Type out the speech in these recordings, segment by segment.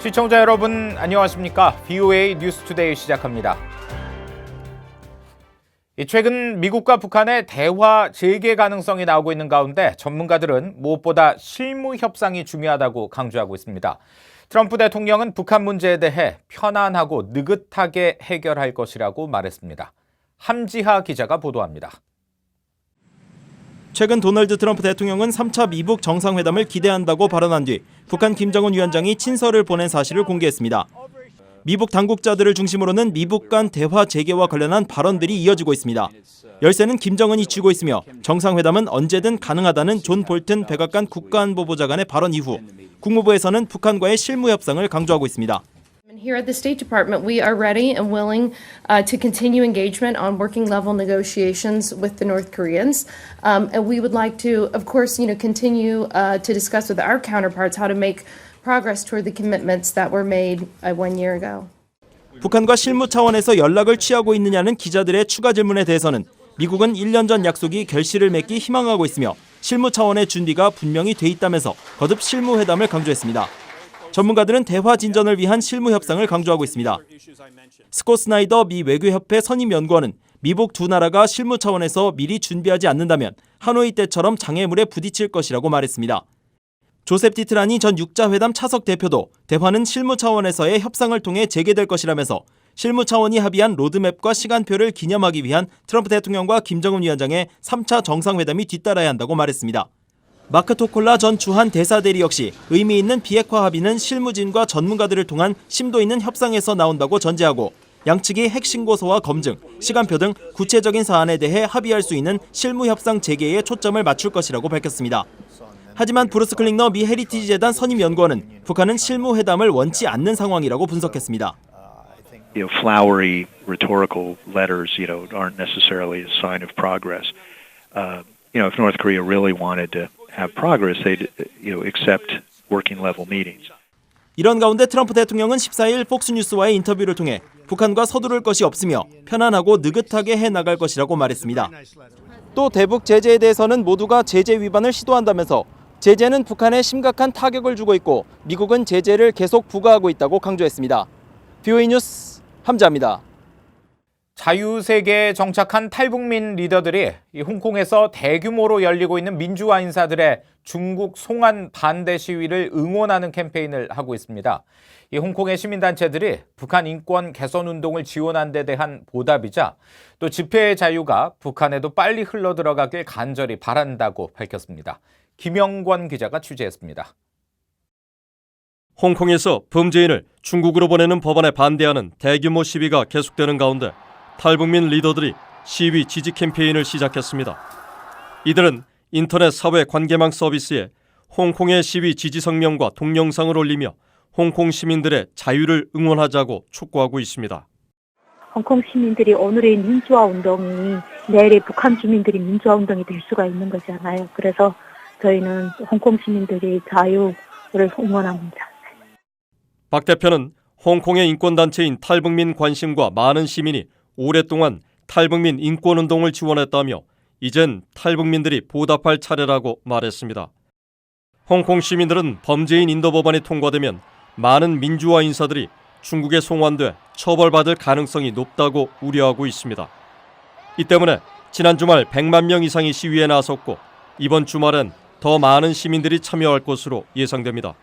시청자 여러분 안녕하십니까? VOA 뉴스투데이 시작합니다. 최근 미국과 북한의 대화 재개 가능성이 나오고 있는 가운데 전문가들은 무엇보다 실무 협상이 중요하다고 강조하고 있습니다. 트럼프 대통령은 북한 문제에 대해 편안하고 느긋하게 해결할 것이라고 말했습니다. 함지하 기자가 보도합니다. 최근 도널드 트럼프 대통령은 3차 미북 정상회담을 기대한다고 발언한 뒤 북한 김정은 위원장이 친서를 보낸 사실을 공개했습니다. 미북 당국자들을 중심으로는 미북 간 대화 재개와 관련한 발언들이 이어지고 있습니다. 열쇠는 김정은이 쥐고 있으며 정상회담은 언제든 가능하다는 존 볼튼 백악관 국가안보보좌관의 발언 이후 국무부에서는 북한과의 실무 협상을 강조하고 있습니다. Here at the State Department, we are ready and willing to continue engagement on working level negotiations with the North Koreans. And we would like to, of course, continue to discuss with our counterparts how to make progress toward the commitments that were made 1 year ago. 북한과 실무 차원에서 연락을 취하고 있느냐는 기자들의 추가 질문에 대해서는 미국은 1년 전 약속이 결실을 맺기 희망하고 있으며 실무 차원의 준비가 분명히 돼 있다면서 거듭 실무 회담을 강조했습니다. 전문가들은 대화 진전을 위한 실무 협상을 강조하고 있습니다. 스콧 스나이더 미 외교협회 선임연구원은 미북 두 나라가 실무 차원에서 미리 준비하지 않는다면 하노이 때처럼 장애물에 부딪힐 것이라고 말했습니다. 조셉 디트라니 전 육자회담 차석 대표도 대화는 실무 차원에서의 협상을 통해 재개될 것이라면서 실무 차원이 합의한 로드맵과 시간표를 기념하기 위한 트럼프 대통령과 김정은 위원장의 3차 정상회담이 뒤따라야 한다고 말했습니다. 마크 토콜라 전 주한 대사대리 역시 의미 있는 비핵화 합의는 실무진과 전문가들을 통한 심도 있는 협상에서 나온다고 전제하고 양측이 핵신고서와 검증, 시간표 등 구체적인 사안에 대해 합의할 수 있는 실무 협상 재개에 초점을 맞출 것이라고 밝혔습니다. 하지만 브루스 클링너 미 헤리티지 재단 선임 연구원은 북한은 실무 회담을 원치 않는 상황이라고 분석했습니다. Flowery rhetorical letters, aren't necessarily a sign of progress. If North Korea really wanted to have progress, they'd, accept working level meetings. 이런 가운데 트럼프 대통령은 14일 폭스뉴스와의 인터뷰를 통해 북한과 서두를 것이 없으며 편안하고 느긋하게 해나갈 것이라고 말했습니다. 또 대북 제재에 대해서는 모두가 제재 위반을 시도한다면서 제재는 북한에 심각한 타격을 주고 있고 미국은 제재를 계속 부과하고 있다고 강조했습니다. VOA 뉴스 함지하입니다. 자유세계에 정착한 탈북민 리더들이 홍콩에서 대규모로 열리고 있는 민주화 인사들의 중국 송환 반대 시위를 응원하는 캠페인을 하고 있습니다. 이 홍콩의 시민단체들이 북한 인권 개선 운동을 지원한 데 대한 보답이자 또 집회의 자유가 북한에도 빨리 흘러들어가길 간절히 바란다고 밝혔습니다. 김영권 기자가 취재했습니다. 홍콩에서 범죄인을 중국으로 보내는 법안에 반대하는 대규모 시위가 계속되는 가운데 탈북민 리더들이 시위 지지 캠페인을 시작했습니다. 이들은 인터넷 사회 관계망 서비스에 홍콩의 시위 지지 성명과 동영상을 올리며 홍콩 시민들의 자유를 응원하자고 촉구하고 있습니다. 홍콩 시민들이 오늘의 민주화 운동이 내일의 북한 주민들이 민주화 운동이 될 수가 있는 거잖아요. 그래서 저희는 홍콩 시민들의 자유를 응원합니다. 박 대표는 홍콩의 인권단체인 탈북민 관심과 많은 시민이 오랫동안 탈북민 인권운동을 지원했다며 이젠 탈북민들이 보답할 차례라고 말했습니다. 홍콩 시민들은 범죄인 인도 법안이 통과되면 많은 민주화 인사들이 중국에 송환돼 처벌받을 가능성이 높다고 우려하고 있습니다. 이 때문에 지난 주말 100만 명 이상이 시위에 나섰고 이번 주말엔 더 많은 시민들이 참여할 것으로 예상됩니다.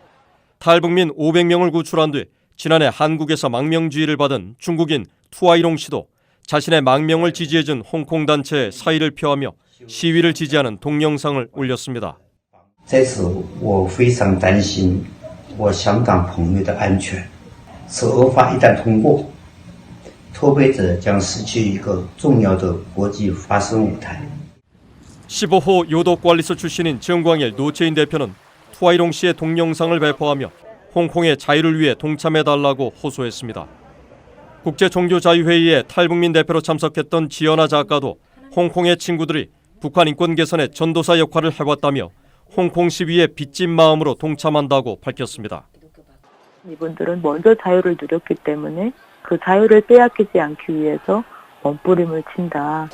탈북민 500명을 구출한 뒤 지난해 한국에서 망명주의를 받은 중국인 투아이롱 씨도 자신의 망명을 지지해준 홍콩 단체에 사의를 표하며 시위를 지지하는 동영상을 올렸습니다. 在此我非常担心我香港朋友的安全。此恶法一旦通过，脱北者将失去一个重要的国际发声舞台。 15호 요독관리소 출신인 정광일 노채인 대표는 투아이롱 씨의 동영상을 배포하며 홍콩의 자유를 위해 동참해달라고 호소했습니다. 국제종교자유회의에 탈북민 대표로 참석했던 지연아 작가도 홍콩의 친구들이 북한 인권 개선의 전도사 역할을 해왔다며 홍콩 시위에 빚진 마음으로 동참한다고 밝혔습니다. 이분들은 먼저 자유를 누렸기 때문에 그 자유를 빼앗기지 않기 위해서 몸부림을 친다.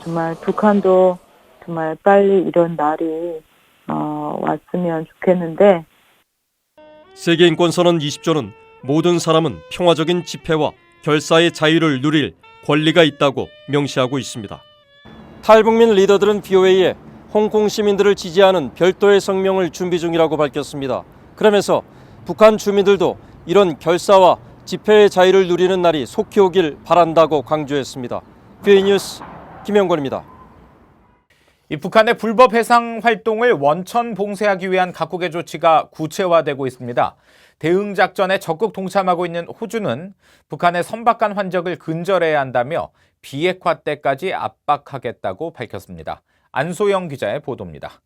정말 북한도 정말 빨리 이런 날이 왔으면 좋겠는데 세계인권선언 20조는 모든 사람은 평화적인 집회와 결사의 자유를 누릴 권리가 있다고 명시하고 있습니다. 탈북민 리더들은 VOA에 홍콩 시민들을 지지하는 별도의 성명을 준비 중이라고 밝혔습니다. 그러면서 북한 주민들도 이런 결사와 집회의 자유를 누리는 날이 속히 오길 바란다고 강조했습니다. VOA 뉴스 김영권입니다. 이 북한의 불법 해상 활동을 원천 봉쇄하기 위한 각국의 조치가 구체화되고 있습니다. 대응 작전에 적극 동참하고 있는 호주는 북한의 선박간 환적을 근절해야 한다며 비핵화 때까지 압박하겠다고 밝혔습니다. 안소영 기자의 보도입니다.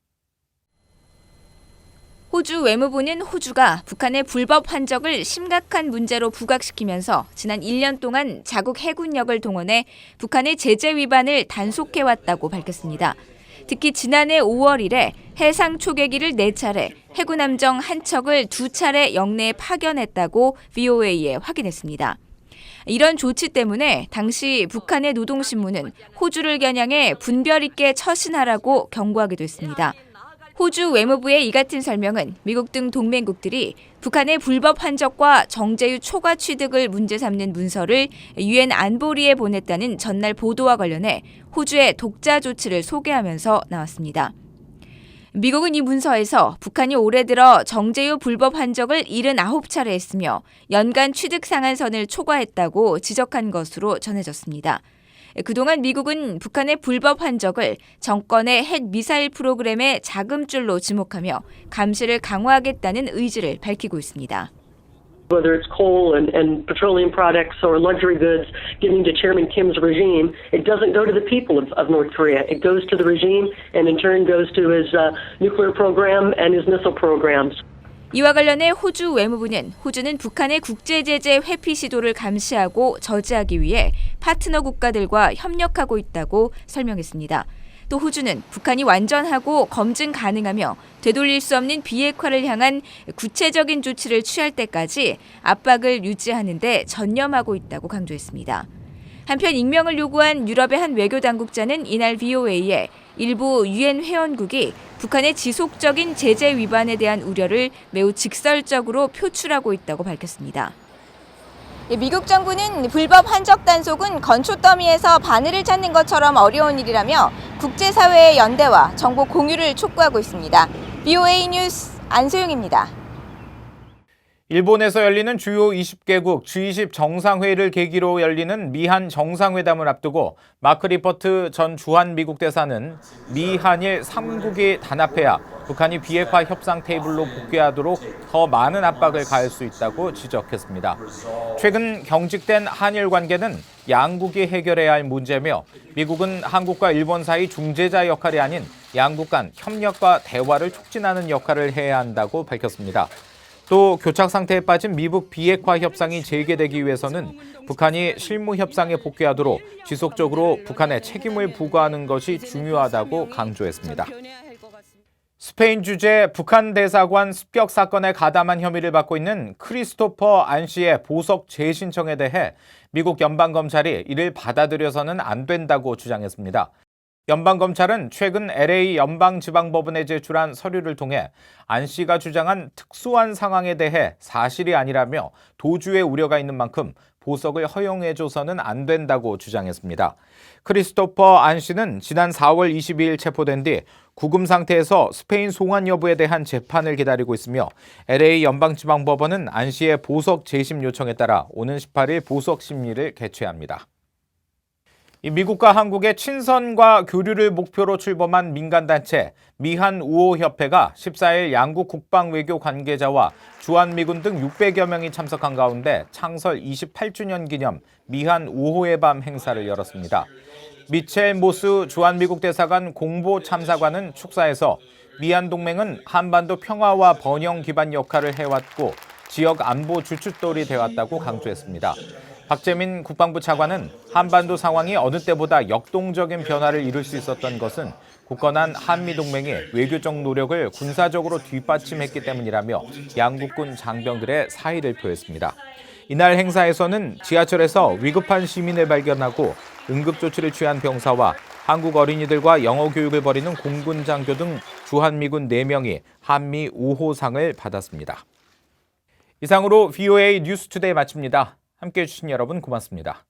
호주 외무부는 호주가 북한의 불법 환적을 심각한 문제로 부각시키면서 지난 1년 동안 자국 해군력을 동원해 북한의 제재 위반을 단속해왔다고 밝혔습니다. 특히 지난해 5월 이래 해상 초계기를 4차례, 해군 함정 1척을 2차례 영내에 파견했다고 VOA에 확인했습니다. 이런 조치 때문에 당시 북한의 노동신문은 호주를 겨냥해 분별 있게 처신하라고 경고하기도 했습니다. 호주 외무부의 이 같은 설명은 미국 등 동맹국들이 북한의 불법 환적과 정제유 초과 취득을 문제 삼는 문서를 유엔 안보리에 보냈다는 전날 보도와 관련해 호주의 독자 조치를 소개하면서 나왔습니다. 미국은 이 문서에서 북한이 올해 들어 정제유 불법 환적을 79차례 했으며 연간 취득 상한선을 초과했다고 지적한 것으로 전해졌습니다. 그동안 미국은 북한의 불법 환적을 정권의 핵 미사일 프로그램의 자금줄로 지목하며 감시를 강화하겠다는 의지를 밝히고 있습니다. Whether it's coal and petroleum products or luxury goods getting to Chairman Kim's regime, it doesn't go to the people of North Korea. It goes to the regime and in turn goes to his nuclear program and his missile programs. 이와 관련해 호주 외무부는 호주는 북한의 국제제재 회피 시도를 감시하고 저지하기 위해 파트너 국가들과 협력하고 있다고 설명했습니다. 또 호주는 북한이 완전하고 검증 가능하며 되돌릴 수 없는 비핵화를 향한 구체적인 조치를 취할 때까지 압박을 유지하는 데 전념하고 있다고 강조했습니다. 한편 익명을 요구한 유럽의 한 외교당국자는 이날 VOA에 일부 유엔 회원국이 북한의 지속적인 제재 위반에 대한 우려를 매우 직설적으로 표출하고 있다고 밝혔습니다. 미국 정부는 불법 환적 단속은 건초 더미에서 바늘을 찾는 것처럼 어려운 일이라며 국제사회의 연대와 정보 공유를 촉구하고 있습니다. VOA 뉴스 안소영입니다. 일본에서 열리는 주요 20개국 G20 정상회의를 계기로 열리는 미한 정상회담을 앞두고 마크 리퍼트 전 주한 미국 대사는 미한일 3국이 단합해야 북한이 비핵화 협상 테이블로 복귀하도록 더 많은 압박을 가할 수 있다고 지적했습니다. 최근 경직된 한일 관계는 양국이 해결해야 할 문제며 미국은 한국과 일본 사이 중재자 역할이 아닌 양국 간 협력과 대화를 촉진하는 역할을 해야 한다고 밝혔습니다. 또 교착 상태에 빠진 미북 비핵화 협상이 재개되기 위해서는 북한이 실무 협상에 복귀하도록 지속적으로 북한에 책임을 부과하는 것이 중요하다고 강조했습니다. 스페인 주재 북한 대사관 습격 사건에 가담한 혐의를 받고 있는 크리스토퍼 안 씨의 보석 재신청에 대해 미국 연방검찰이 이를 받아들여서는 안 된다고 주장했습니다. 연방검찰은 최근 LA 연방지방법원에 제출한 서류를 통해 안 씨가 주장한 특수한 상황에 대해 사실이 아니라며 도주의 우려가 있는 만큼 보석을 허용해줘서는 안 된다고 주장했습니다. 크리스토퍼 안 씨는 지난 4월 22일 체포된 뒤 구금 상태에서 스페인 송환 여부에 대한 재판을 기다리고 있으며 LA 연방지방법원은 안 씨의 보석 재심 요청에 따라 오는 18일 보석 심리를 개최합니다. 미국과 한국의 친선과 교류를 목표로 출범한 민간단체 미한우호협회가 14일 양국 국방외교 관계자와 주한미군 등 600여 명이 참석한 가운데 창설 28주년 기념 미한우호의 밤 행사를 열었습니다. 미첼 모스 주한미국 대사관 공보참사관은 축사에서 미한동맹은 한반도 평화와 번영 기반 역할을 해왔고 지역 안보 주춧돌이 되었다고 강조했습니다. 박재민 국방부 차관은 한반도 상황이 어느 때보다 역동적인 변화를 이룰 수 있었던 것은 굳건한 한미동맹이 외교적 노력을 군사적으로 뒷받침했기 때문이라며 양국군 장병들의 사의를 표했습니다. 이날 행사에서는 지하철에서 위급한 시민을 발견하고 응급조치를 취한 병사와 한국 어린이들과 영어 교육을 벌이는 공군 장교 등 주한미군 4명이 한미 우호상을 받았습니다. 이상으로 VOA 뉴스투데이 마칩니다. 함께해 주신 여러분 고맙습니다.